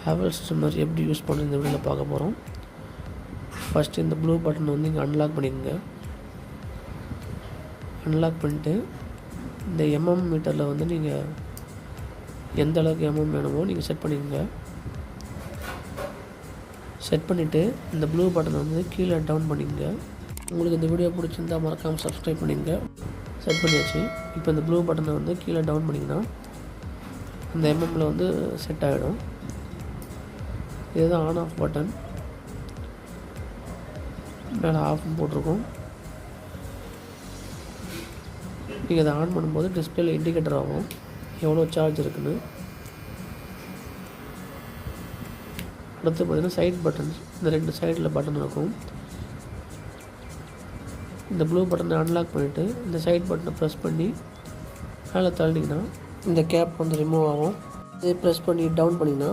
Havells trimmer எப்படி use பண்ணுறது இந்த வீடியோவில் பார்க்க போகிறோம். ஃபஸ்ட்டு இந்த ப்ளூ பட்டனை வந்து இங்கே அன்லாக் பண்ணிக்கோங்க. அன்லாக் பண்ணிட்டு இந்த எம்எம் மீட்டரில் வந்து நீங்கள் எந்த அளவுக்கு எம்எம் வேணுமோ நீங்கள் செட் பண்ணிக்கோங்க. செட் பண்ணிவிட்டு இந்த ப்ளூ பட்டனை வந்து கீழே டவுன் பண்ணிக்கோங்க. உங்களுக்கு இந்த வீடியோ பிடிச்சிருந்தா மறக்காமல் சப்ஸ்கிரைப் பண்ணிக்கோங்க. செட் பண்ணியாச்சு. இப்போ இந்த ப்ளூ பட்டனை வந்து கீழே டவுன் பண்ணிங்கன்னா அந்த எம்எம்மில் வந்து செட் ஆகிடும். இதுதான் ஆன் ஆஃப் பட்டன். மேலே ஆஃப்னு போட்டிருக்கோம். நீங்கள் அதை ஆன் பண்ணும்போது டிஸ்பிளேல இண்டிகேட்டர் ஆகும் எவ்வளோ சார்ஜ் இருக்குன்னு. அடுத்து பார்த்திங்கன்னா சைட் பட்டன்ஸ், இந்த 2 சைடில் பட்டன் இருக்கும். இந்த ப்ளூ பட்டனை அன்லாக் பண்ணிவிட்டு இந்த சைட் பட்டனை ப்ரெஸ் பண்ணி மேலே தள்ளிங்கன்னா இந்த கேப் வந்து ரிமூவ் ஆகும். இதே ப்ரெஸ் பண்ணி டவுன் பண்ணிங்கன்னா